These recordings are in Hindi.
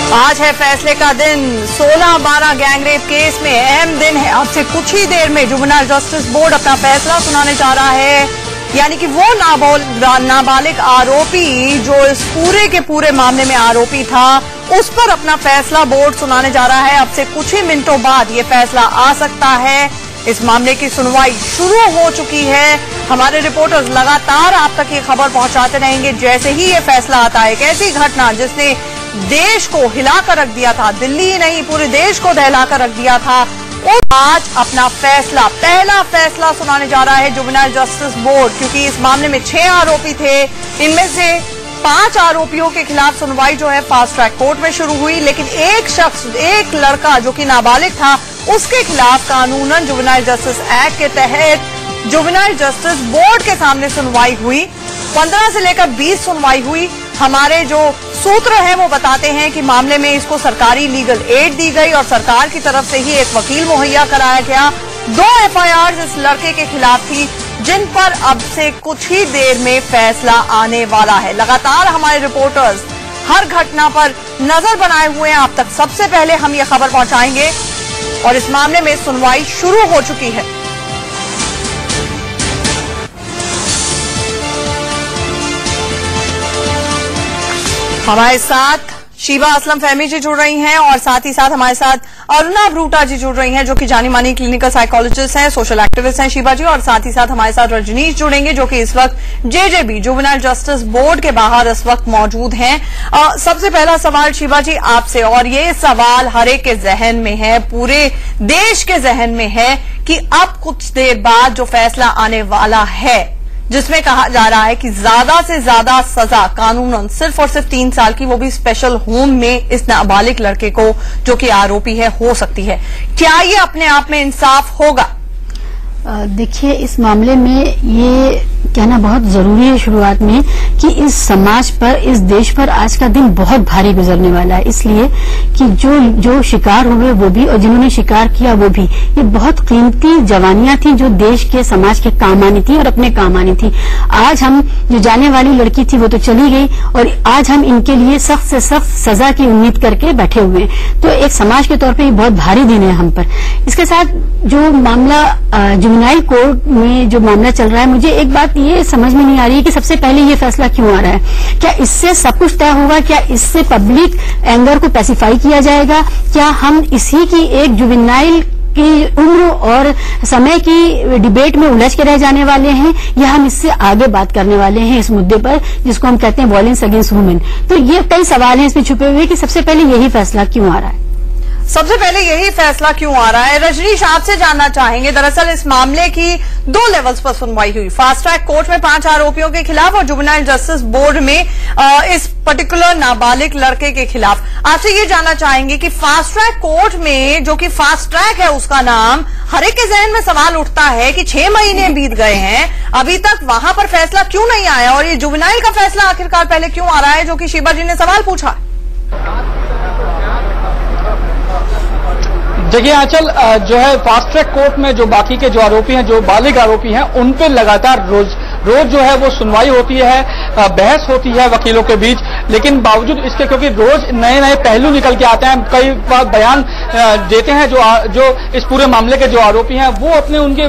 आज है फैसले का दिन। 16-12 गैंगरेप केस में अहम दिन है। अब से कुछ ही देर में जुवेनाइल जस्टिस बोर्ड अपना फैसला सुनाने जा रहा है। यानी कि वो नाबालिग आरोपी जो इस पूरे के पूरे मामले में आरोपी था, उस पर अपना फैसला बोर्ड सुनाने जा रहा है। अब से कुछ ही मिनटों बाद ये फैसला आ सकता है। इस मामले की सुनवाई शुरू हो चुकी है। हमारे रिपोर्टर्स लगातार आप तक ये खबर पहुंचाते रहेंगे जैसे ही ये फैसला आता है। एक ऐसी घटना जिसने देश को हिलाकर रख दिया था, दिल्ली ही नहीं पूरे देश को दहलाकर रख दिया था, और आज अपना फैसला, पहला फैसला सुनाने जा रहा है जुवेनाइल जस्टिस बोर्ड। क्योंकि इस मामले में 6 आरोपी थे, इनमें से 5 आरोपियों के खिलाफ सुनवाई जो है फास्ट ट्रैक कोर्ट में शुरू हुई, लेकिन एक शख्स, एक लड़का जो कि नाबालिग था, उसके खिलाफ कानूनन जुवेनाइल जस्टिस एक्ट के तहत जुवेनाइल जस्टिस बोर्ड के सामने सुनवाई हुई। 15 से लेकर 20 सुनवाई हुई। हमारे जो सूत्र हैं वो बताते हैं कि मामले में इसको सरकारी लीगल एड दी गई और सरकार की तरफ से ही एक वकील मुहैया कराया गया। 2 एफआईआर इस लड़के के खिलाफ थी, जिन पर अब से कुछ ही देर में फैसला आने वाला है। लगातार हमारे रिपोर्टर्स हर घटना पर नजर बनाए हुए हैं। आप तक सबसे पहले हम ये खबर पहुंचाएंगे और इस मामले में सुनवाई शुरू हो चुकी है। हमारे साथ शीबा असलम फहमी जी जुड़ रही हैं और साथ ही साथ हमारे साथ अरुणा ब्रूटा जी जुड़ रही हैं जो कि जानी मानी क्लिनिकल साइकोलॉजिस्ट हैं, सोशल एक्टिविस्ट हैं शीबा जी, और साथ ही साथ हमारे साथ रजनीश जुड़ेंगे जो कि इस वक्त जेजेबी जुवेनाइल जस्टिस बोर्ड के बाहर इस वक्त मौजूद हैं। सबसे पहला सवाल शीबा जी आपसे, और ये सवाल हर एक के जहन में है, पूरे देश के जहन में है कि अब कुछ देर बाद जो फैसला आने वाला है जिसमें कहा जा रहा है कि ज्यादा से ज्यादा सजा कानूनन सिर्फ और सिर्फ 3 साल की, वो भी स्पेशल होम में इस नाबालिग लड़के को जो कि आरोपी है हो सकती है। क्या ये अपने आप में इंसाफ होगा? देखिए, इस मामले में ये कहना बहुत जरूरी है शुरुआत में कि इस समाज पर, इस देश पर आज का दिन बहुत भारी गुजरने वाला है। इसलिए कि जो शिकार हुए वो भी और जिन्होंने शिकार किया वो भी, ये बहुत कीमती जवानियां थी जो देश के समाज के काम आनी थी और अपने काम आनी थी। आज हम जो जाने वाली लड़की थी वो तो चली गई और आज हम इनके लिए सख्त से सख्त सजा की उम्मीद करके बैठे हुए हैं। तो एक समाज के तौर पर ये बहुत भारी दिन है हम पर। इसके साथ जो मामला जुवेनाइल कोर्ट में जो मामला चल रहा है, मुझे एक बात ये समझ में नहीं आ रही है कि सबसे पहले ये फैसला क्यों आ रहा है। क्या इससे सब कुछ तय होगा? क्या इससे पब्लिक एंगर को पैसिफाई किया जाएगा? क्या हम इसी की एक जुवेनाइल की उम्र और समय की डिबेट में उलझ के रह जाने वाले हैं, या हम इससे आगे बात करने वाले हैं इस मुद्दे पर जिसको हम कहते हैं वायलेंस अगेंस्ट वुमेन? तो ये कई सवाल हैं इसमें छुपे हुए कि सबसे पहले यही फैसला क्यों आ रहा है। सबसे पहले यही फैसला क्यों आ रहा है? रजनीश, आपसे जानना चाहेंगे। दरअसल इस मामले की 2 लेवल्स पर सुनवाई हुई। फास्ट ट्रैक कोर्ट में 5 आरोपियों के खिलाफ और जुवेनाइल जस्टिस बोर्ड में इस पर्टिकुलर नाबालिग लड़के के खिलाफ। आपसे ये जानना चाहेंगे कि फास्ट ट्रैक कोर्ट में, जो कि फास्ट ट्रैक है उसका नाम, हर एक के जहन में सवाल उठता है कि 6 महीने बीत गए हैं, अभी तक वहां पर फैसला क्यों नहीं आया, और ये जुवेनाइल का फैसला आखिरकार पहले क्यों आ रहा है, जो कि शीबा जी ने सवाल पूछा। देखिए आंचल, जो है फास्ट ट्रैक कोर्ट में जो बाकी के जो आरोपी हैं, जो बालिग आरोपी हैं, उन पे लगातार रोज जो है वो सुनवाई होती है, बहस होती है वकीलों के बीच। लेकिन बावजूद इसके, क्योंकि रोज नए नए पहलू निकल के आते हैं, कई बार बयान देते हैं जो इस पूरे मामले के जो आरोपी हैं, वो अपने उनके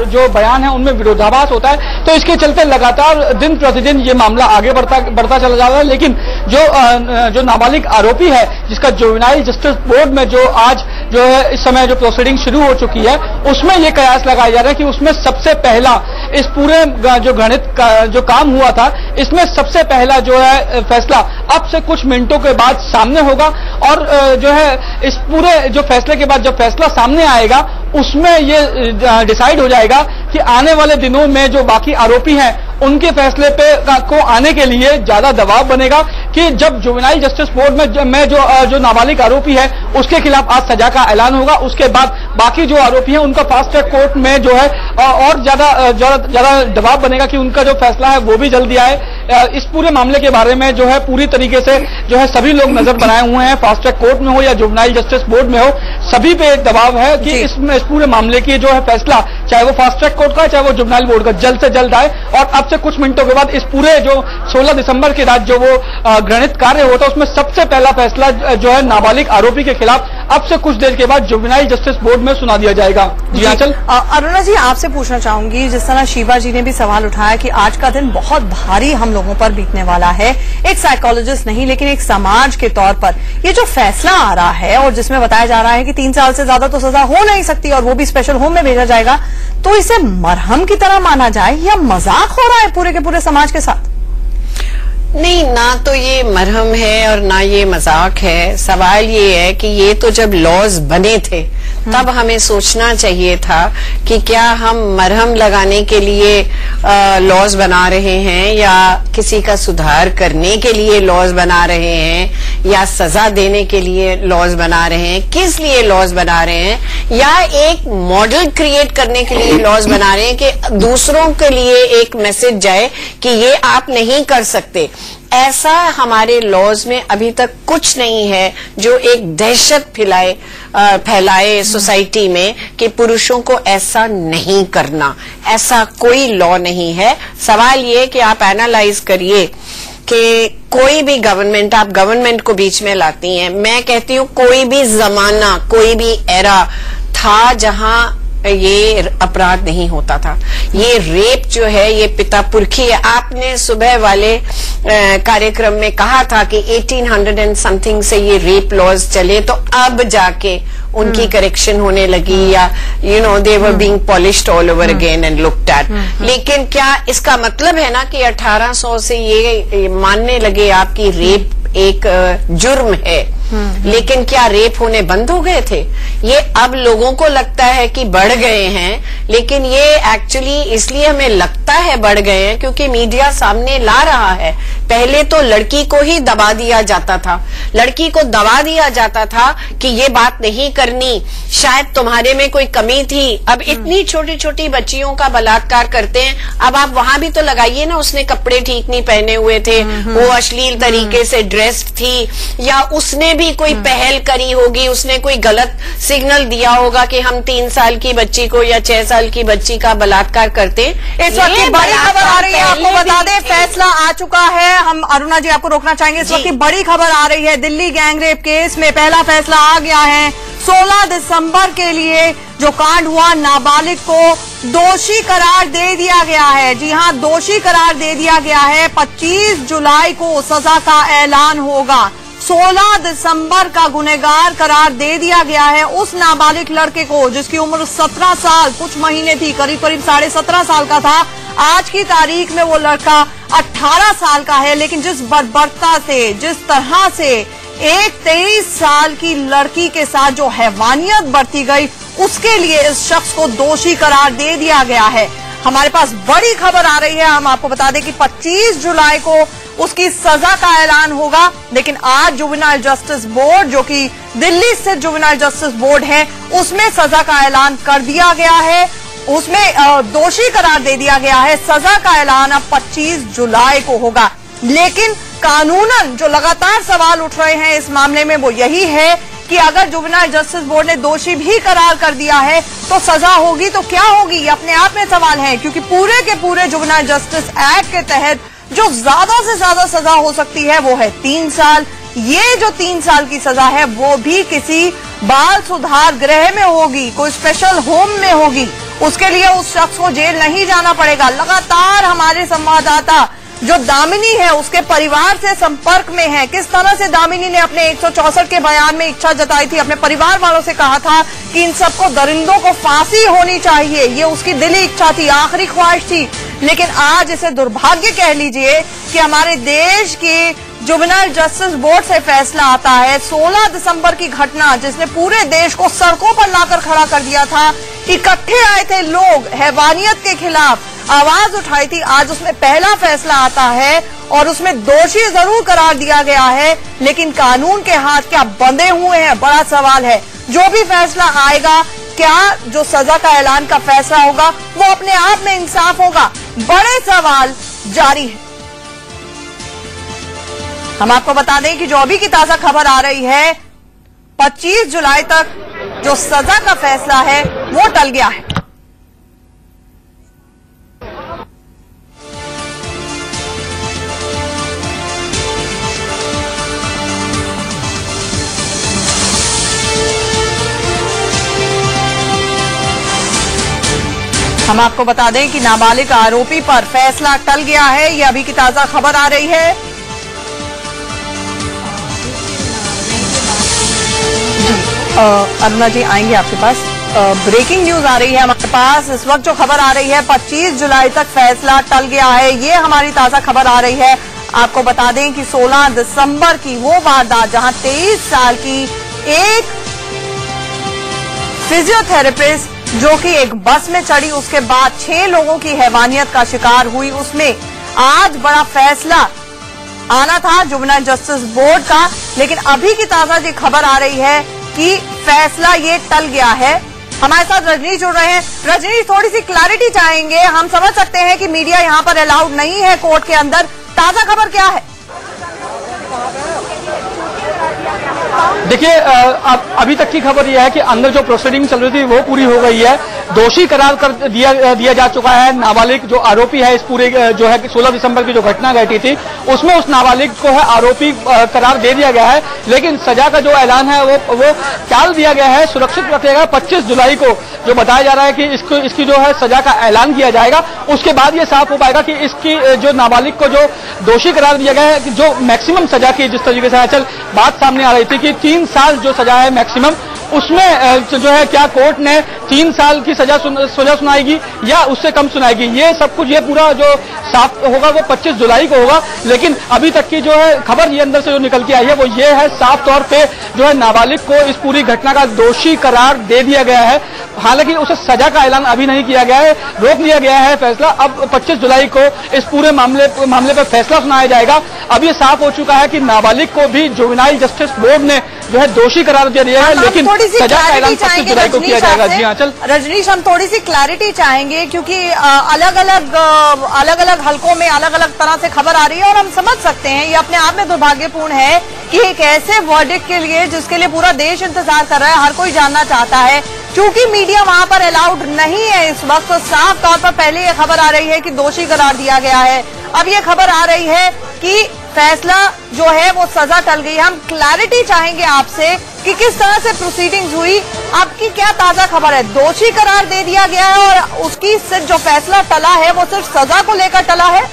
जो बयान है उनमें विरोधाभास होता है। तो इसके चलते लगातार दिन प्रतिदिन ये मामला आगे बढ़ता चला जा रहा है। लेकिन जो नाबालिग आरोपी है, जिसका जुवेनाइल जस्टिस बोर्ड में जो आज जो है इस समय जो प्रोसीडिंग शुरू हो चुकी है, उसमें ये कयास लगाया जा रहा है कि उसमें सबसे पहला इस पूरे जो गणित का जो काम हुआ था, इसमें सबसे पहला जो है फैसला अब से कुछ मिनटों के बाद सामने होगा। और जो है इस पूरे जो फैसले के बाद जब फैसला सामने आएगा, उसमें ये डिसाइड हो जाएगा कि आने वाले दिनों में जो बाकी आरोपी हैं उनके फैसले को आने के लिए ज्यादा दबाव बनेगा कि जब जुवेनाइल जस्टिस बोर्ड में जो नाबालिग आरोपी है उसके खिलाफ आज सजा का ऐलान होगा, उसके बाद बाकी जो आरोपी हैं उनका फास्ट ट्रैक कोर्ट में जो है और ज्यादा दबाव बनेगा कि उनका जो फैसला है वो भी जल्दी आए। इस पूरे मामले के बारे में जो है पूरी तरीके से जो है सभी लोग नजर बनाए हुए हैं, फास्ट ट्रैक कोर्ट में हो या जुवेनाइल जस्टिस बोर्ड में हो, सभी पे एक दबाव है कि इस पूरे मामले की जो है फैसला चाहे वो फास्ट ट्रैक कोर्ट का, चाहे वो जुवेनाइल बोर्ड का, जल्द से जल्द आए और अब से कुछ मिनटों के बाद इस पूरे जो 16 दिसंबर की रात जो वो घृणित कार्य होता है उसमें सबसे पहला फैसला जो है नाबालिग आरोपी के खिलाफ अब से कुछ देर के बाद जुवेनाइल जस्टिस बोर्ड में सुना दिया जाएगा। जी आंचल। अरुणा जी, आपसे पूछना चाहूंगी, जिस तरह शीबा जी ने भी सवाल उठाया कि आज का दिन बहुत भारी हम लोगों पर बीतने वाला है, एक साइकोलॉजिस्ट नहीं लेकिन एक समाज के तौर पर ये जो फैसला आ रहा है और जिसमें बताया जा रहा है कि 3 साल से ज्यादा तो सजा हो नहीं सकती और वो भी स्पेशल होम में भेजा जाएगा, तो इसे मरहम की तरह माना जाए या मजाक हो रहा है पूरे के पूरे समाज के साथ? नहीं, ना तो ये मरहम है और ना ये मजाक है। सवाल ये है कि ये तो जब लॉज बने थे तब हमें सोचना चाहिए था कि क्या हम मरहम लगाने के लिए लॉज बना रहे हैं या किसी का सुधार करने के लिए लॉज बना रहे हैं या सजा देने के लिए लॉज बना रहे हैं, किस लिए लॉज बना रहे हैं, या एक मॉडल क्रिएट करने के लिए लॉज बना रहे हैं कि दूसरों के लिए एक मैसेज जाए कि ये आप नहीं कर सकते। ऐसा हमारे लॉज में अभी तक कुछ नहीं है जो एक दहशत फैलाए सोसाइटी में कि पुरुषों को ऐसा नहीं करना। ऐसा कोई लॉ नहीं है। सवाल ये कि आप एनालाइज करिए कि कोई भी गवर्नमेंट, आप गवर्नमेंट को बीच में लाती हैं। मैं कहती हूँ कोई भी जमाना, कोई भी एरा था जहां ये अपराध नहीं होता था। ये रेप जो है ये पिता पुरखी है। आपने सुबह वाले कार्यक्रम में कहा था कि 1800 एंड समथिंग से ये रेप लॉज चले, तो अब जाके उनकी करेक्शन होने लगी या they were being polished all over again and looked at. लेकिन क्या इसका मतलब है ना कि 1800 से ये मानने लगे आपकी रेप एक जुर्म है? लेकिन क्या रेप होने बंद हो गए थे? ये अब लोगों को लगता है कि बढ़ गए हैं, लेकिन ये एक्चुअली इसलिए हमें लगता है बढ़ गए हैं क्योंकि मीडिया सामने ला रहा है। पहले तो लड़की को ही दबा दिया जाता था, लड़की को दबा दिया जाता था कि ये बात नहीं करनी, शायद तुम्हारे में कोई कमी थी। अब इतनी छोटी छोटी बच्चियों का बलात्कार करते हैं। अब आप वहां भी तो लगाइए ना, उसने कपड़े ठीक नहीं पहने हुए थे, वो अश्लील तरीके से ड्रेस्ड थी, या उसने भी कोई पहल करी होगी, उसने कोई गलत सिग्नल दिया होगा कि हम 3 साल की बच्ची को या 6 साल की बच्ची का बलात्कार करते। इस वक्त की बड़ी खबर आ रही है, आपको बता दें फैसला आ चुका है। हम अरुणा जी आपको रोकना चाहेंगे, इस वक्त की बड़ी खबर आ रही है। दिल्ली गैंगरेप केस में पहला फैसला आ गया है। 16 दिसंबर के लिए जो कांड हुआ, नाबालिग को दोषी करार दे दिया गया है। जी हां, दोषी करार दे दिया गया है। 25 जुलाई को सजा का ऐलान होगा। 16 दिसंबर का गुनहगार करार दे दिया गया है उस नाबालिग लड़के को जिसकी उम्र 17 साल कुछ महीने थी, करीब 17.5 साल का था। आज की तारीख में वो लड़का 18 साल का है, लेकिन जिस बर्बरता से, जिस तरह से एक 23 साल की लड़की के साथ जो हैवानियत बरती गई, उसके लिए इस शख्स को दोषी करार दे दिया गया है। हमारे पास बड़ी खबर आ रही है। हम आपको बता दें कि 25 जुलाई को उसकी सजा का ऐलान होगा, लेकिन आज जुवेनाइल जस्टिस बोर्ड, जो कि दिल्ली स्थित जुवेनाइल जस्टिस बोर्ड है, उसमें सजा का ऐलान कर दिया गया है। उसमें दोषी करार दे दिया गया है। सजा का ऐलान अब 25 जुलाई को होगा। लेकिन कानूनन जो लगातार सवाल उठ रहे हैं इस मामले में वो यही है कि अगर जुवेनाइल जस्टिस बोर्ड ने दोषी भी करार कर दिया है तो सजा होगी तो क्या होगी, ये अपने आप में सवाल है। क्योंकि पूरे के पूरे जुवेनाइल जस्टिस एक्ट के तहत जो ज्यादा से ज्यादा सजा हो सकती है वो है 3 साल। ये जो 3 साल की सजा है वो भी किसी बाल सुधार गृह में होगी, कोई स्पेशल होम में होगी। उसके लिए उस शख्स को जेल नहीं जाना पड़ेगा। लगातार हमारे संवाददाता जो दामिनी है उसके परिवार से संपर्क में है। किस तरह से दामिनी ने अपने 164 के बयान में इच्छा जताई थी, अपने परिवार वालों से कहा था कि इन सबको दरिंदों को फांसी होनी चाहिए, ये उसकी दिली इच्छा थी, आखिरी ख्वाहिश थी। लेकिन आज इसे दुर्भाग्य कह लीजिए कि हमारे देश की जुवेनाइल जस्टिस बोर्ड से फैसला आता है। 16 दिसंबर की घटना जिसने पूरे देश को सड़कों पर लाकर खड़ा कर दिया था, इकट्ठे आए थे लोग, हैवानियत के खिलाफ आवाज उठाई थी। आज उसमें पहला फैसला आता है और उसमें दोषी जरूर करार दिया गया है, लेकिन कानून के हाथ क्या बंधे हुए हैं, बड़ा सवाल है। जो भी फैसला आएगा, क्या जो सजा का ऐलान का फैसला होगा वो अपने आप में इंसाफ होगा, बड़े सवाल जारी है। हम आपको बता दें कि जो अभी की ताजा खबर आ रही है, 25 जुलाई तक जो सजा का फैसला है वो टल गया है। हम आपको बता दें कि नाबालिग आरोपी पर फैसला टल गया है। ये अभी की ताजा खबर आ रही है। अरुणा जी आएंगे आपके पास। ब्रेकिंग न्यूज आ रही है हमारे पास इस वक्त। जो खबर आ रही है 25 जुलाई तक फैसला टल गया है, ये हमारी ताजा खबर आ रही है। आपको बता दें कि 16 दिसंबर की वो वारदात जहां 23 साल की एक फिजियोथेरेपिस्ट जो कि एक बस में चढ़ी, उसके बाद 6 लोगों की हैवानियत का शिकार हुई, उसमें आज बड़ा फैसला आना था जुवेनाइल जस्टिस बोर्ड का। लेकिन अभी की ताजा जी खबर आ रही है कि फैसला ये टल गया है। हमारे साथ रजनीश जुड़ रहे हैं। रजनीश, थोड़ी सी क्लैरिटी चाहेंगे। हम समझ सकते हैं कि मीडिया यहाँ पर अलाउड नहीं है कोर्ट के अंदर, ताजा खबर क्या है? देखिए, अभी तक की खबर यह है कि अंदर जो प्रोसीडिंग चल रही थी वो पूरी हो गई है। दोषी करार कर दिया जा चुका है। नाबालिग जो आरोपी है इस पूरे जो है 16 दिसंबर की जो घटना घटी थी उसमें उस नाबालिग को है आरोपी करार दे दिया गया है। लेकिन सजा का जो ऐलान है वो टाल दिया गया है, सुरक्षित रखेगा। 25 जुलाई को जो बताया जा रहा है कि इसकी जो है सजा का ऐलान किया जाएगा। उसके बाद ये साफ हो पाएगा कि इसकी जो नाबालिग को जो दोषी करार दिया गया है, जो मैक्सिमम सजा की जिस तरीके से चल बात सामने आ रही थी कि 3 साल जो सजा है मैक्सिमम, उसमें जो है क्या कोर्ट ने 3 साल की सजा सुनाएगी या उससे कम सुनाएगी, ये सब कुछ ये पूरा जो साफ होगा वो 25 जुलाई को होगा। लेकिन अभी तक की जो है खबर ये अंदर से जो निकल के आई है वो ये है, साफ तौर पे जो है नाबालिग को इस पूरी घटना का दोषी करार दे दिया गया है। हालांकि उसे सजा का ऐलान अभी नहीं किया गया है, रोक लिया गया है फैसला। अब 25 जुलाई को इस पूरे मामले पर फैसला सुनाया जाएगा। अब ये साफ हो चुका है कि नाबालिग को भी जुवेनाइल जस्टिस बोर्ड ने जो है दोषी करार दे दिया है, लेकिन सजा का ऐलान 25 जुलाई को किया जाएगा। जी हाँ, चल रजनीश, हम थोड़ी सी क्लैरिटी चाहेंगे क्योंकि अलग अलग हलकों में अलग अलग तरह से खबर आ रही है और हम समझ सकते हैं ये अपने आप में दुर्भाग्यपूर्ण है कि एक ऐसे वर्डिक्ट के लिए जिसके लिए पूरा देश इंतजार कर रहा है, हर कोई जानना चाहता है, क्योंकि मीडिया वहां पर अलाउड नहीं है इस वक्त, तो साफ तौर पर पहले ये खबर आ रही है कि दोषी करार दिया गया है। अब ये खबर आ रही है कि फैसला जो है वो सजा टल गई। हम क्लैरिटी चाहेंगे आपसे कि किस तरह से प्रोसीडिंग्स हुई, आपकी क्या ताजा खबर है? दोषी करार दे दिया गया है और उसकी सिर्फ जो फैसला टला है वो सिर्फ सजा को लेकर टला है?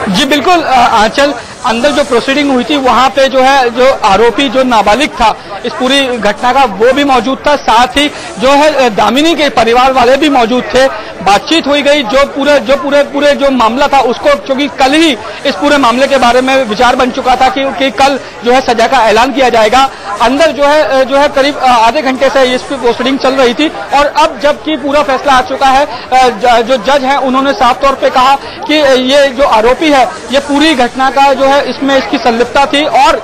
जी बिल्कुल आंचल, अंदर जो प्रोसीडिंग हुई थी वहां पे जो है जो आरोपी जो नाबालिग था इस पूरी घटना का वो भी मौजूद था, साथ ही जो है दामिनी के परिवार वाले भी मौजूद थे। बातचीत हुई गई, जो पूरे जो मामला था उसको, क्योंकि कल ही इस पूरे मामले के बारे में विचार बन चुका था कि कल जो है सजा का ऐलान किया जाएगा। अंदर जो है करीब आधे घंटे से इस प्रोसीडिंग चल रही थी और अब जबकि पूरा फैसला आ चुका है, जो जज है उन्होंने साफ तौर पे कहा कि ये जो आरोपी है ये पूरी घटना का जो है इसमें इसकी संलिप्तता थी और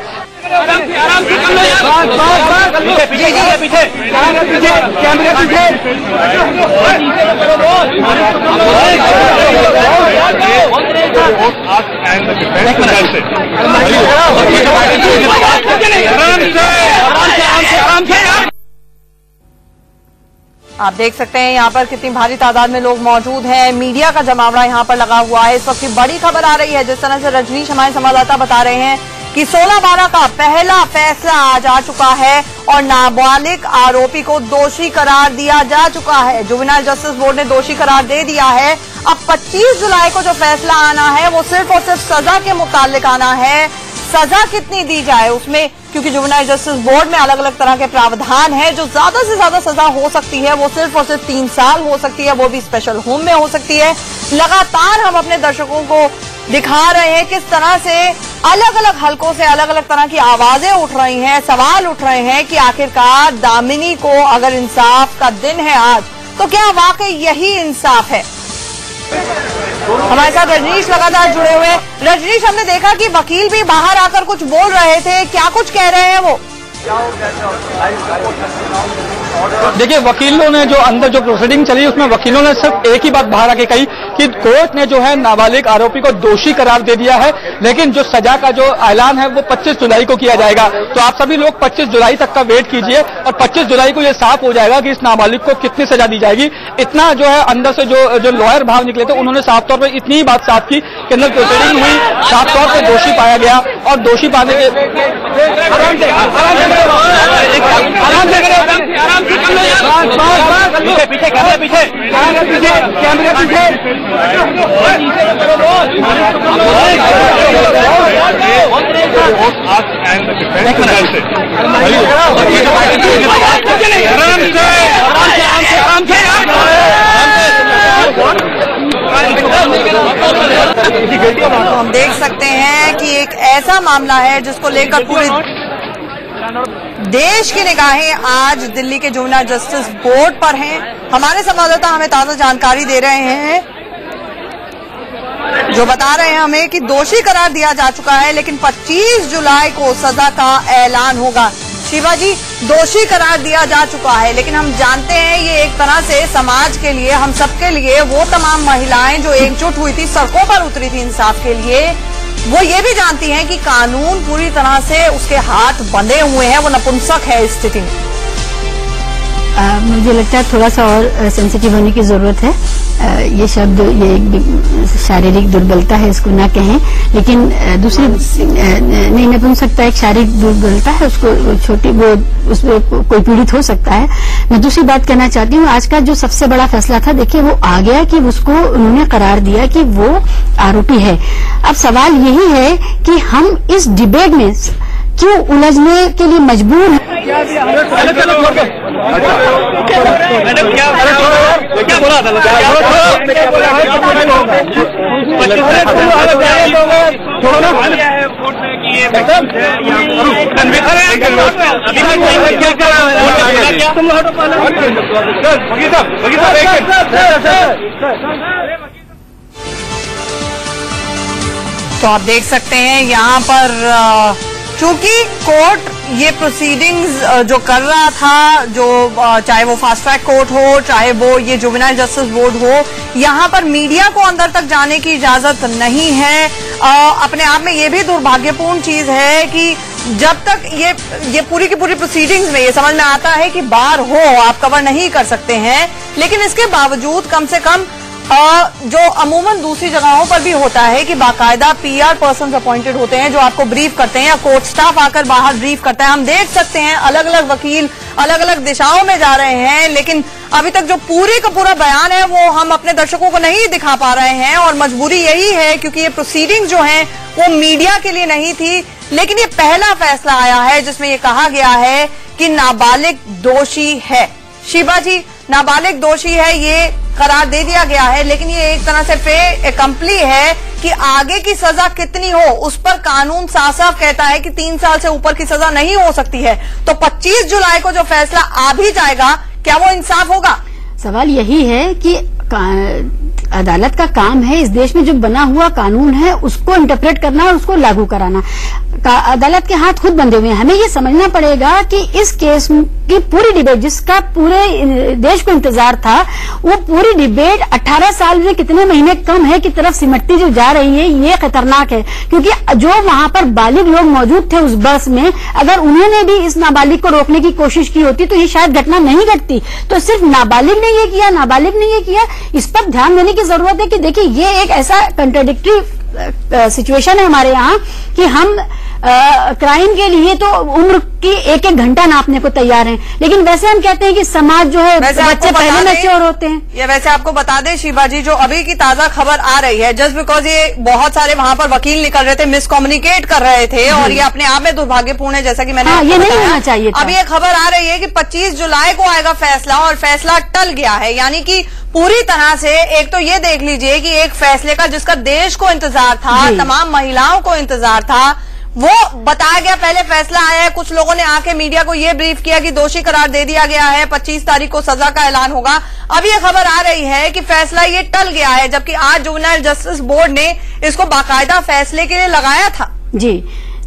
आप देख सकते हैं यहाँ पर कितनी भारी तादाद में लोग मौजूद हैं, मीडिया का जमावड़ा यहाँ पर लगा हुआ है। इस वक्त की बड़ी खबर आ रही है, जिस तरह से रजनीश हमारे संवाददाता बता रहे हैं कि 16/12 का पहला फैसला आज आ चुका है और नाबालिग आरोपी को दोषी करार दिया जा चुका है। जुवेनाइल जस्टिस बोर्ड ने दोषी करार दे दिया है। अब 25 जुलाई को जो फैसला आना है वो सिर्फ और सिर्फ सजा के मुतालिक आना है। सजा कितनी दी जाए उसमें, क्योंकि जुवेनाइल जस्टिस बोर्ड में अलग अलग तरह के प्रावधान है। जो ज्यादा से ज्यादा सजा हो सकती है वो सिर्फ और सिर्फ 3 साल हो सकती है, वो भी स्पेशल होम में हो सकती है। लगातार हम अपने दर्शकों को दिखा रहे हैं किस तरह से अलग अलग हलकों से अलग अलग तरह की आवाजें उठ रही हैं, सवाल उठ रहे हैं कि आखिरकार दामिनी को अगर इंसाफ का दिन है आज, तो क्या वाकई यही इंसाफ है? हमारे साथ रजनीश लगातार जुड़े हुए हैं। रजनीश, हमने देखा कि वकील भी बाहर आकर कुछ बोल रहे थे, क्या कुछ कह रहे हैं वो? देखिए, वकीलों ने जो अंदर जो प्रोसीडिंग चली उसमें वकीलों ने सिर्फ एक ही बात बाहर आके कही कि कोर्ट ने जो है नाबालिग आरोपी को दोषी करार दे दिया है, लेकिन जो सजा का जो ऐलान है वो 25 जुलाई को किया जाएगा। तो आप सभी लोग 25 जुलाई तक का वेट कीजिए और 25 जुलाई को ये साफ हो जाएगा कि इस नाबालिग को कितनी सजा दी जाएगी। इतना जो है अंदर से जो लॉयर भाव निकले थे उन्होंने साफ तौर पर इतनी ही बात साफ की कि अंदर प्रोसीडिंग हुई, साफ तौर पर दोषी पाया गया और दोषी पाने के तो हम देख सकते हैं कि एक ऐसा मामला है जिसको लेकर पूरे देश की निगाहें आज दिल्ली के जुवेनाइल जस्टिस बोर्ड पर हैं। हमारे संवाददाता हमें ताजा जानकारी दे रहे हैं, जो बता रहे हैं हमें कि दोषी करार दिया जा चुका है, लेकिन 25 जुलाई को सजा का ऐलान होगा। शिवा जी, दोषी करार दिया जा चुका है, लेकिन हम जानते हैं ये एक तरह से समाज के लिए, हम सबके लिए, वो तमाम महिलाएं जो एकजुट हुई थी, सड़कों पर उतरी थी इंसाफ के लिए, वो ये भी जानती हैं कि कानून पूरी तरह से उसके हाथ बंधे हुए हैं, वो नपुंसक है इस स्थिति में। मुझे लगता है थोड़ा सा और सेंसिटिव होने की जरूरत है। ये शब्द, ये शारीरिक दुर्बलता है, इसको ना कहें, लेकिन दूसरी नहीं, नपुंसकता एक शारीरिक दुर्बलता है, उसको छोटी वो उसमें कोई पीड़ित हो सकता है। मैं दूसरी बात कहना चाहती हूँ, आज का जो सबसे बड़ा फैसला था, देखिए वो आ गया कि उसको उन्होंने करार दिया कि वो आरोपी है। अब सवाल यही है कि हम इस डिबेट में क्यों उलझने के लिए मजबूर हैं। तो आप देख सकते हैं यहाँ पर चूंकि कोर्ट ये प्रोसीडिंग्स जो कर रहा था, जो चाहे वो फास्ट ट्रैक कोर्ट हो, चाहे वो ये जुवेनाइल जस्टिस बोर्ड हो, यहाँ पर मीडिया को अंदर तक जाने की इजाजत नहीं है। अपने आप में ये भी दुर्भाग्यपूर्ण चीज है कि जब तक ये पूरी की पूरी प्रोसीडिंग्स में ये समझ में आता है कि बार हो आप कवर नहीं कर सकते हैं, लेकिन इसके बावजूद कम से कम जो अमूमन दूसरी जगहों पर भी होता है कि बाकायदा पीआर पर्सन्स अपॉइंटेड होते हैं जो आपको ब्रीफ करते हैं, या कोर्ट स्टाफ आकर बाहर ब्रीफ करता है। हम देख सकते हैं अलग अलग वकील अलग अलग दिशाओं में जा रहे हैं, लेकिन अभी तक जो पूरे का पूरा बयान है वो हम अपने दर्शकों को नहीं दिखा पा रहे हैं, और मजबूरी यही है क्योंकि ये प्रोसीडिंग जो है वो मीडिया के लिए नहीं थी। लेकिन ये पहला फैसला आया है जिसमें ये कहा गया है कि नाबालिग दोषी है। शिवा जी, नाबालिग दोषी है, ये करार दे दिया गया है, लेकिन ये एक तरह से पे कंपली है कि आगे की सजा कितनी हो उस पर कानून साफ साफ कहता है कि 3 साल से ऊपर की सजा नहीं हो सकती है। तो 25 जुलाई को जो फैसला आ भी जाएगा, क्या वो इंसाफ होगा? सवाल यही है कि अदालत का काम है इस देश में जो बना हुआ कानून है उसको इंटरप्रेट करना और उसको लागू कराना। अदालत के हाथ खुद बंधे हुए हैं। हमें ये समझना पड़ेगा कि इस केस की पूरी डिबेट, जिसका पूरे देश को इंतजार था, वो पूरी डिबेट 18 साल में कितने महीने कम है की तरफ सिमटती जो जा रही है, ये खतरनाक है। क्योंकि जो वहां पर बालिग लोग मौजूद थे उस बस में, अगर उन्होंने भी इस नाबालिग को रोकने की कोशिश की होती तो ये शायद घटना नहीं घटती। तो सिर्फ नाबालिग ने ये किया, नाबालिग ने ये किया, इस पर ध्यान देने की जरूरत है कि देखिए ये एक ऐसा कंट्राडिक्टरी सिचुएशन है हमारे यहाँ कि हम क्राइम के लिए तो उम्र की एक घंटा नापने को तैयार हैं, लेकिन वैसे हम कहते हैं कि समाज जो है बच्चे पहले मैच्योर होते हैं। ये वैसे आपको बता दें शिवा जी, जो अभी की ताजा खबर आ रही है, जस्ट बिकॉज ये बहुत सारे वहां पर वकील निकल रहे थे, मिसकम्युनिकेट कर रहे थे, और ये अपने आप में दुर्भाग्यपूर्ण है, जैसा कि मैंने ये नहीं होना चाहिए था। अब ये खबर आ रही है कि 25 जुलाई को आएगा फैसला, और फैसला टल गया है। यानी कि पूरी तरह से एक तो ये देख लीजिए कि एक फैसले का जिसका देश को इंतजार था, तमाम महिलाओं को इंतजार था, वो बताया गया। पहले फैसला आया है, कुछ लोगों ने आके मीडिया को ये ब्रीफ किया कि दोषी करार दे दिया गया है, 25 तारीख को सजा का ऐलान होगा। अब ये खबर आ रही है कि फैसला ये टल गया है, जबकि आज जुवेनाइल जस्टिस बोर्ड ने इसको बाकायदा फैसले के लिए लगाया था। जी,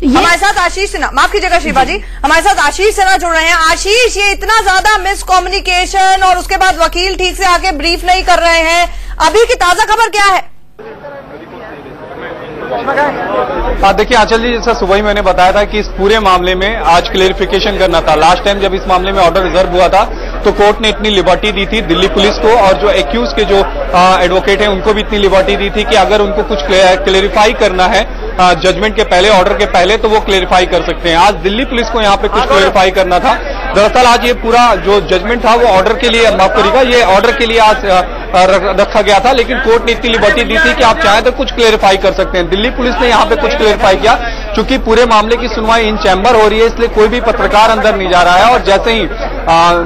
हमारे साथ आशीष सिन्हा, माफ कीजिएगा शिवा जी, हमारे साथ आशीष सिन्हा जुड़ रहे हैं। आशीष, ये इतना ज्यादा मिसकम्युनिकेशन और उसके बाद वकील ठीक से आके ब्रीफ नहीं कर रहे हैं, अभी की ताजा खबर क्या है? देखिए आंचल जी, जैसा सुबह ही मैंने बताया था कि इस पूरे मामले में आज क्लेरिफिकेशन करना था। लास्ट टाइम जब इस मामले में ऑर्डर रिजर्व हुआ था तो कोर्ट ने इतनी लिबर्टी दी थी दिल्ली पुलिस को, और जो एक्यूज के जो एडवोकेट हैं उनको भी इतनी लिबर्टी दी थी कि अगर उनको कुछ क्लेरिफाई करना है जजमेंट के पहले, ऑर्डर के पहले, तो वो क्लेरिफाई कर सकते हैं। आज दिल्ली पुलिस को यहाँ पे कुछ क्लेरिफाई करना था। दरअसल आज ये पूरा जो जजमेंट था वो ऑर्डर के लिए, माफ करिएगा, ये ऑर्डर के लिए आज रखा गया था, लेकिन कोर्ट ने इतनी लिबर्टी दी थी कि आप चाहें तो कुछ क्लेरिफाई कर सकते हैं। दिल्ली पुलिस ने यहाँ पे कुछ क्लेरिफाई किया। चूंकि पूरे मामले की सुनवाई इन चैम्बर हो रही है, इसलिए कोई भी पत्रकार अंदर नहीं जा रहा है। और जैसे ही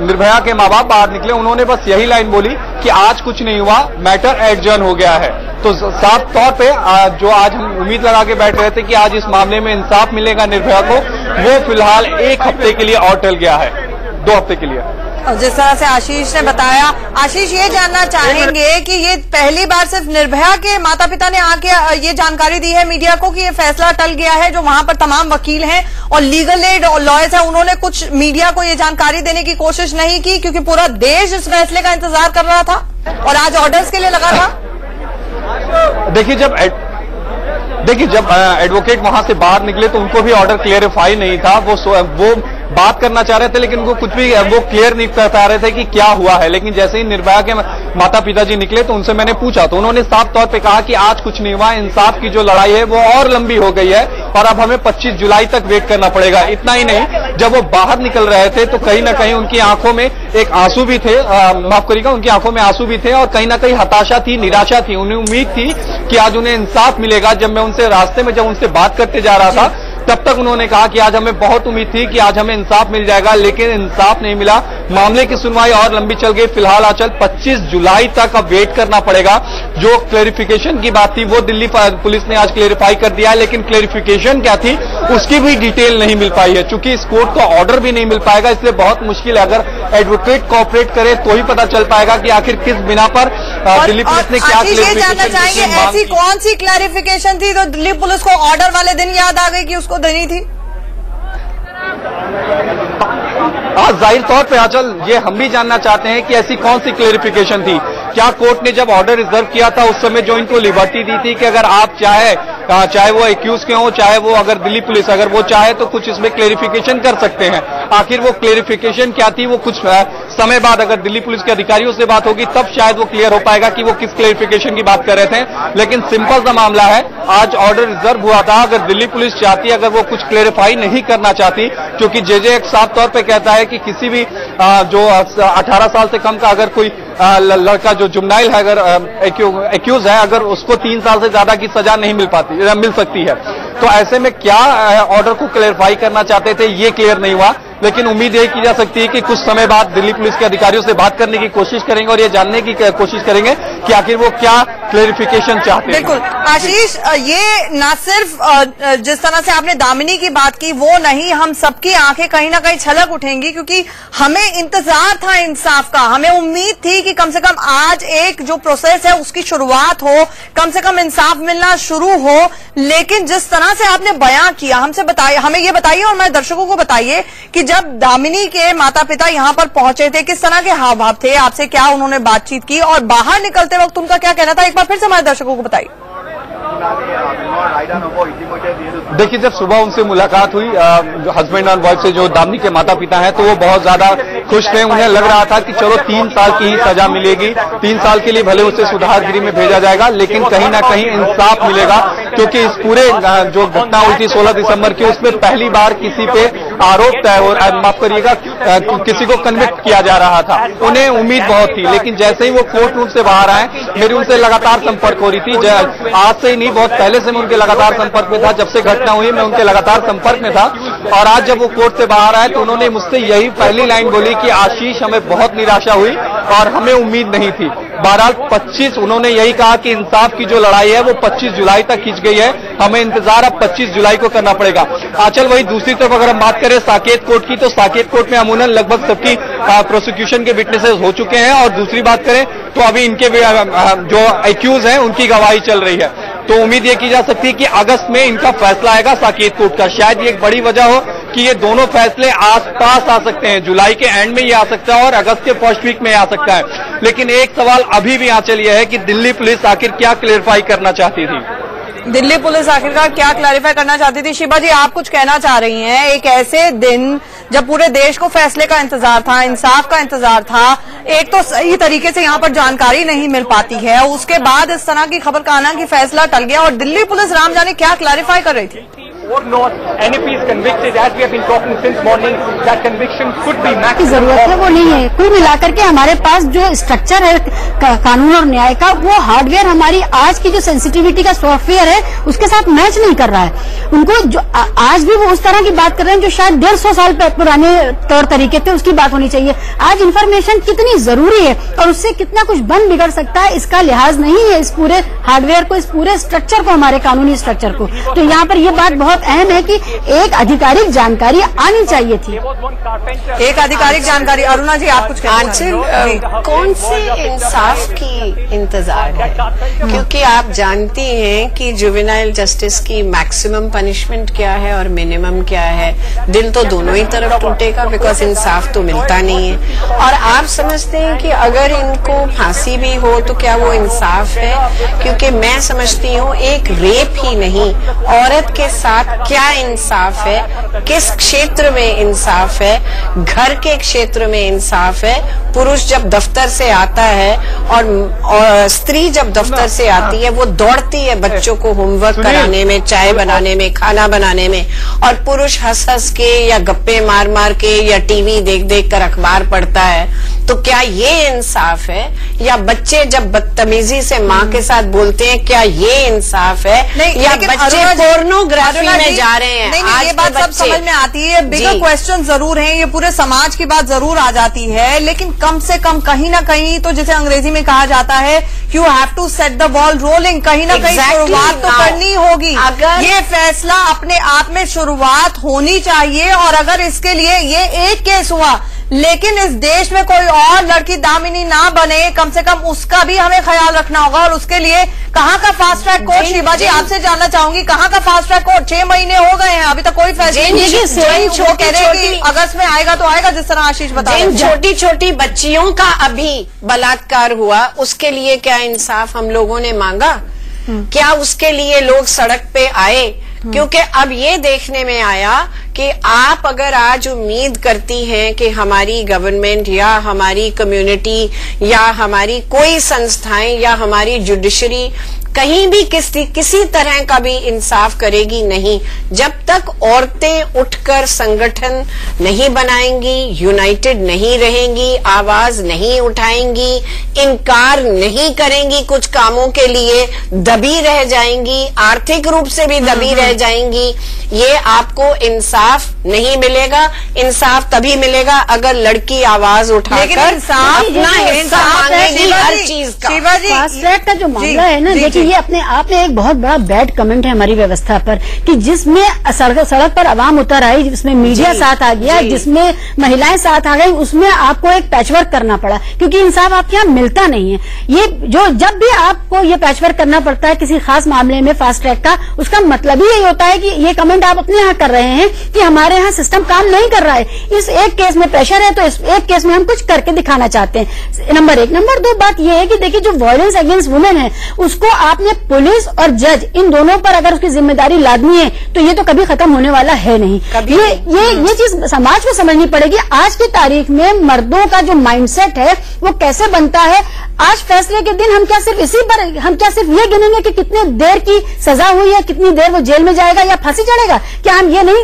निर्भया के माँ बाप बाहर निकले, उन्होंने बस यही लाइन बोली कि आज कुछ नहीं हुआ, मैटर एडजर्न हो गया है। तो साफ तौर पे जो आज हम उम्मीद लगा के बैठ रहे थे कि आज इस मामले में इंसाफ मिलेगा निर्भया को, वो फिलहाल 1 हफ्ते के लिए और टल गया है, 2 हफ्ते के लिए। और जिस तरह से आशीष ने बताया, आशीष ये जानना चाहेंगे कि ये पहली बार सिर्फ निर्भया के माता पिता ने आके ये जानकारी दी है मीडिया को कि ये फैसला टल गया है, जो वहां पर तमाम वकील हैं और लीगल एड और लॉयर्स हैं, उन्होंने कुछ मीडिया को ये जानकारी देने की कोशिश नहीं की, क्योंकि पूरा देश इस फैसले का इंतजार कर रहा था और आज ऑर्डर्स के लिए लगा था। देखिए जब एडवोकेट वहां से बाहर निकले तो उनको भी ऑर्डर क्लियरिफाई नहीं था। वो बात करना चाह रहे थे, लेकिन उनको कुछ भी वो क्लियर नहीं कर पा रहे थे कि क्या हुआ है। लेकिन जैसे ही निर्भया के माता पिताजी निकले तो उनसे मैंने पूछा, तो उन्होंने साफ तौर पे कहा कि आज कुछ नहीं हुआ, इंसाफ की जो लड़ाई है वो और लंबी हो गई है और अब हमें 25 जुलाई तक वेट करना पड़ेगा। इतना ही नहीं, जब वो बाहर निकल रहे थे तो कहीं ना कहीं उनकी आंखों में एक आंसू भी थे, माफ करिएगा, उनकी आंखों में आंसू भी थे और कहीं ना कहीं हताशा थी, निराशा थी। उन्हें उम्मीद थी कि आज उन्हें इंसाफ मिलेगा। जब मैं उनसे रास्ते में उनसे बात करते जा रहा था तब तक उन्होंने कहा कि आज हमें बहुत उम्मीद थी कि आज हमें इंसाफ मिल जाएगा, लेकिन इंसाफ नहीं मिला। मामले की सुनवाई और लंबी चल गई। फिलहाल आंचल 25 जुलाई तक अब वेट करना पड़ेगा। जो क्लेरिफिकेशन की बात थी वो दिल्ली पुलिस ने आज क्लेरिफाई कर दिया है, लेकिन क्लेरिफिकेशन क्या थी उसकी भी डिटेल नहीं मिल पाई है। चूंकि इस कोर्ट का ऑर्डर भी नहीं मिल पाएगा, इसलिए बहुत मुश्किल है। अगर एडवोकेट कोऑपरेट करे तो ही पता चल पाएगा कि आखिर किस बिना पर दिल्ली पुलिस ने क्या जानना चाहेंगे, ऐसी कौन सी क्लैरिफिकेशन थी तो दिल्ली पुलिस को ऑर्डर वाले दिन याद आ गई कि उसको देनी थी? जाहिर तौर पे आंचल, ये हम भी जानना चाहते हैं कि ऐसी कौन सी क्लेरिफिकेशन थी। क्या कोर्ट ने जब ऑर्डर रिजर्व किया था उस समय जो इनको लिबर्टी दी थी कि अगर आप चाहे वो एक्यूज के हों, चाहे वो अगर दिल्ली पुलिस अगर वो चाहे तो कुछ इसमें क्लेरिफिकेशन कर सकते हैं। आखिर वो क्लेरिफिकेशन क्या थी, वो कुछ समय बाद अगर दिल्ली पुलिस के अधिकारियों से बात होगी तब शायद वो क्लियर हो पाएगा कि वो किस क्लेरिफिकेशन की बात कर रहे थे। लेकिन सिंपल सा मामला है, आज ऑर्डर रिजर्व हुआ था। अगर दिल्ली पुलिस चाहती, अगर वो कुछ क्लेरिफाई नहीं करना चाहती, क्योंकि जेजे एक साफ तौर पर कहता है कि किसी भी जो 18 साल से कम का अगर कोई लड़का जो जुमनाइल है, अगर एक्यूज है, अगर उसको 3 साल से ज्यादा की सजा नहीं मिल सकती है। तो ऐसे में क्या ऑर्डर को क्लेरिफाई करना चाहते थे ये क्लियर नहीं हुआ। लेकिन उम्मीद यही की जा सकती है कि कुछ समय बाद दिल्ली पुलिस के अधिकारियों से बात करने की कोशिश करेंगे और ये जानने की कोशिश करेंगे कि आखिर वो क्या क्लेरिफिकेशन चाहते हैं। बिल्कुल आशीष, ये ना सिर्फ जिस तरह से आपने दामिनी की बात की वो नहीं, हम सबकी आंखें कहीं ना कहीं छलक उठेंगी, क्योंकि हमें इंतजार था इंसाफ का। हमें उम्मीद थी कि कम से कम आज एक जो प्रोसेस है उसकी शुरुआत हो, कम से कम इंसाफ मिलना शुरू हो। लेकिन जिस तरह से आपने बयां किया, हमसे बताइए, हमें ये बताइए और हमारे दर्शकों को बताइए कि जब दामिनी के माता पिता यहाँ पर पहुंचे थे किस तरह के हाव भाव थे, आपसे क्या उन्होंने बातचीत की और बाहर निकलते वक्त उनका क्या कहना था, एक बार फिर से हमारे दर्शकों को बताइए। देखिए, जब सुबह उनसे मुलाकात हुई हस्बैंड और वाइफ से, जो दामिनी के माता पिता हैं, तो वो बहुत ज्यादा खुश थे। उन्हें लग रहा था कि चलो 3 साल की ही सजा मिलेगी, 3 साल के लिए भले उसे सुधार गृह में भेजा जाएगा, लेकिन कहीं ना कहीं इंसाफ मिलेगा। क्योंकि इस पूरे जो घटना हुई थी 16 दिसंबर की, उसमें पहली बार किसी पे आरोप तय हो, माफ करिएगा, किसी को कन्विक्ट किया जा रहा था। उन्हें उम्मीद बहुत थी, लेकिन जैसे ही वो कोर्ट रूम से बाहर आए, मेरी उनसे लगातार संपर्क हो रही थी। आज से ही नहीं, बहुत पहले से मैं उनके लगातार संपर्क में था। जब से घटना हुई मैं उनके लगातार संपर्क में था और आज जब वो कोर्ट से बाहर आए तो उन्होंने मुझसे यही पहली लाइन बोली कि आशीष, हमें बहुत निराशा हुई और हमें उम्मीद नहीं थी। बहरहाल 25, उन्होंने यही कहा कि इंसाफ की जो लड़ाई है वो 25 जुलाई तक खींच गई है, हमें इंतजार अब 25 जुलाई को करना पड़ेगा। आंचल, वही दूसरी तरफ अगर हम बात करें साकेत कोर्ट की, तो साकेत कोर्ट में अमूमन लगभग सबकी प्रोसिक्यूशन के विटनेसेस हो चुके हैं और दूसरी बात करें तो अभी इनके जो एक्यूज हैं उनकी गवाही चल रही है। तो उम्मीद ये की जा सकती है कि अगस्त में इनका फैसला आएगा साकेत कोर्ट का। शायद ये एक बड़ी वजह हो कि ये दोनों फैसले आसपास आ सकते हैं, जुलाई के एंड में ये आ सकता है और अगस्त के फर्स्ट वीक में आ सकता है। लेकिन एक सवाल अभी भी आंचल ये है कि दिल्ली पुलिस आखिर क्या क्लेरिफाई करना चाहती थी? दिल्ली पुलिस आखिरकार क्या क्लैरिफाई करना चाहती थी? शिबा जी, आप कुछ कहना चाह रही हैं। एक ऐसे दिन जब पूरे देश को फैसले का इंतजार था, इंसाफ का इंतजार था, एक तो सही तरीके से यहाँ पर जानकारी नहीं मिल पाती है, उसके बाद इस तरह की खबर का आना कि फैसला टल गया, और दिल्ली पुलिस राम जाने क्या क्लैरिफाई कर रही थी। Or not, NAP is convicted, as we have been talking since morning, that conviction could be maximum. की जरूरत है वो नहीं है। कुल मिलाकर के हमारे पास जो स्ट्रक्चर है कानून और न्याय का, वो हार्डवेयर हमारी आज की जो सेंसिटिविटी का सॉफ्टवेयर है उसके साथ मैच नहीं कर रहा है। उनको जो आज भी वो उस तरह की बात कर रहे हैं जो शायद 150 साल पुराने तौर तरीके थे, उसकी बात होनी चाहिए। आज इन्फॉर्मेशन कितनी जरूरी है और उससे कितना कुछ बन बिगड़ सकता है, इसका लिहाज नहीं है इस पूरे हार्डवेयर को, इस पूरे स्ट्रक्चर को, हमारे कानूनी स्ट्रक्चर को। तो यहाँ पर ये बात बहुत अहम है कि एक आधिकारिक जानकारी आनी चाहिए थी। एक आधिकारिक जानकारी। अरुणा जी, आप कुछ कहना? कौन से इंसाफ की इंतजार है? क्योंकि आप जानती हैं कि जुवेनाइल जस्टिस की मैक्सिमम पनिशमेंट क्या है और मिनिमम क्या है। दिल तो दोनों ही तरफ टूटेगा, बिकॉज इंसाफ तो मिलता नहीं है। और आप समझते हैं कि अगर इनको फांसी भी हो तो क्या वो इंसाफ है? क्योंकि मैं समझती हूँ एक रेप ही नहीं, औरत के साथ क्या इंसाफ है, किस क्षेत्र में इंसाफ है, घर के क्षेत्र में इंसाफ है। पुरुष जब दफ्तर से आता है और स्त्री जब दफ्तर से आती है, वो दौड़ती है बच्चों को होमवर्क कराने में, चाय बनाने में, खाना बनाने में, और पुरुष हंस हंस के या गप्पे मार मार के या टीवी देख देख कर अखबार पढ़ता है। तो क्या ये इंसाफ है? या बच्चे जब बदतमीजी से माँ के साथ बोलते हैं, क्या ये इंसाफ है? या बच्चे पोर्नोग्राफी में जा रहे हैं? नहीं, ये बात सब समझ में आती है, बिगर क्वेश्चन जरूर है, ये पूरे समाज की बात जरूर आ जाती है, लेकिन कम से कम कहीं ना कहीं तो जिसे अंग्रेजी में कहा जाता है you have to set the ball rolling, कहीं ना कहीं शुरुआत तो करनी होगी। अगर ये फैसला अपने आप में शुरुआत होनी चाहिए, और अगर इसके लिए ये एक केस हुआ लेकिन इस देश में कोई और लड़की दामिनी ना बने, कम से कम उसका भी हमें ख्याल रखना होगा। और उसके लिए कहाँ का फास्ट ट्रैक कोर्ट? शिबा जी, आपसे जानना चाहूंगी, कहाँ का फास्ट ट्रैक कोर्ट? 6 महीने हो गए हैं, अभी तक कोई फैसला नहीं। वो कह रहे हैं कि अगस्त में आएगा तो आएगा, जिस तरह आशीष बता रहे हैं। छोटी छोटी बच्चियों का अभी बलात्कार हुआ, उसके लिए क्या इंसाफ हम लोगों ने मांगा? क्या उसके लिए लोग सड़क पे आए? क्योंकि अब ये देखने में आया कि आप अगर आज उम्मीद करती हैं कि हमारी गवर्नमेंट या हमारी कम्युनिटी या हमारी कोई संस्थाएं या हमारी जुडिशरी कहीं भी किसी तरह का भी इंसाफ करेगी, नहीं। जब तक औरतें उठकर संगठन नहीं बनाएंगी, यूनाइटेड नहीं रहेंगी, आवाज नहीं उठाएंगी, इनकार नहीं करेंगी, कुछ कामों के लिए दबी रह जाएंगी, आर्थिक रूप से भी दबी रह जाएंगी, ये आपको इंसाफ नहीं मिलेगा। इंसाफ तभी मिलेगा अगर लड़की आवाज उठाकर अपना हिस्सा मांगेगी हर चीज का। फास्ट ट्रैक का जो मामला है ना, देखिए ये अपने आप में एक बहुत बड़ा बैड कमेंट है हमारी व्यवस्था पर, कि जिसमें सड़क पर आवाम उतर आई, जिसमें मीडिया साथ आ गया, जिसमें महिलाएं साथ आ गई, उसमें आपको एक पैचवर्क करना पड़ा, क्योंकि इंसाफ आपके यहाँ मिलता नहीं है। ये जो जब भी आपको ये पैचवर्क करना पड़ता है किसी खास मामले में फास्ट ट्रैक का, उसका मतलब ही यही होता है कि ये कमेंट आप अपने यहाँ कर रहे हैं कि हमारे यहाँ सिस्टम काम नहीं कर रहा है। इस एक केस में प्रेशर है तो इस एक केस में हम कुछ करके दिखाना चाहते हैं। नंबर 1। नंबर 2 बात यह है कि देखिए जो वायलेंस अगेंस्ट वुमेन है उसको आपने पुलिस और जज इन दोनों पर अगर उसकी जिम्मेदारी लादनी है तो ये तो कभी खत्म होने वाला है नहीं। ये चीज समाज को समझनी पड़ेगी। आज की तारीख में मर्दों का जो माइंडसेट है वो कैसे बनता है। आज फैसले के दिन हम क्या सिर्फ ये गिनेंगे कि कितने देर की सजा हुई है, कितनी देर वो जेल में जाएगा या फांसी चढ़ेगा? क्या हम ये नहीं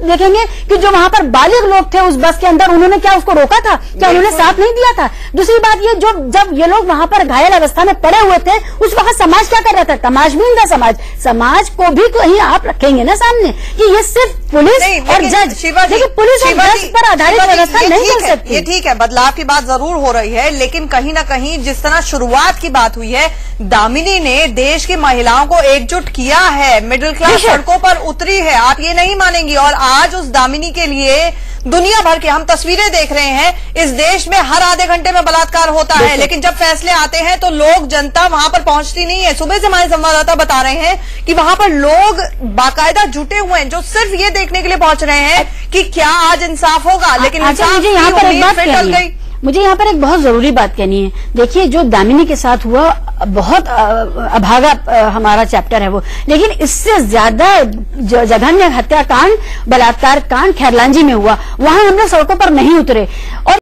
देखेंगे कि जो वहां पर बालिग लोग थे उस बस के अंदर, उन्होंने क्या उसको रोका था? क्या उन्होंने साथ नहीं दिया था? दूसरी बात ये, जब ये लोग वहां पर घायल अवस्था में पड़े हुए थे उस वक्त समाज क्या कर रहा था? तमाशबीन था समाज को भी कहीं आप रखेंगे ना सामने कि ये सिर्फ पुलिस और जज, देखिए पुलिस और जज पर आधारित व्यवस्था नहीं कर सकती। ये ठीक है, बदलाव की बात जरूर हो रही है, लेकिन कहीं ना कहीं जिस तरह शुरुआत की बात हुई है, दामिनी ने देश की महिलाओं को एकजुट किया है, मिडिल क्लास सड़कों पर उतरी है, आप ये नहीं मानेंगी। और आज उस दामिनी के लिए दुनिया भर की हम तस्वीरें देख रहे हैं। इस देश में हर आधे घंटे में बलात्कार होता है, लेकिन जब फैसले आते हैं तो लोग, जनता वहां पर पहुंचती नहीं है। सुबह से हमारे संवाददाता बता रहे हैं कि वहां पर लोग बाकायदा जुटे हुए हैं जो सिर्फ ये देखने के लिए पहुंच रहे हैं कि क्या आज इंसाफ होगा। लेकिन मुझे यहाँ पर एक बात कहनी है, मुझे यहाँ पर एक बहुत जरूरी बात कहनी है। देखिए, जो दामिनी के साथ हुआ बहुत अभागा हमारा चैप्टर है वो, लेकिन इससे ज्यादा जघन्य हत्याकांड, बलात्कार कांड खैरलांजी में हुआ। वहां हम लोग सड़कों पर नहीं उतरे और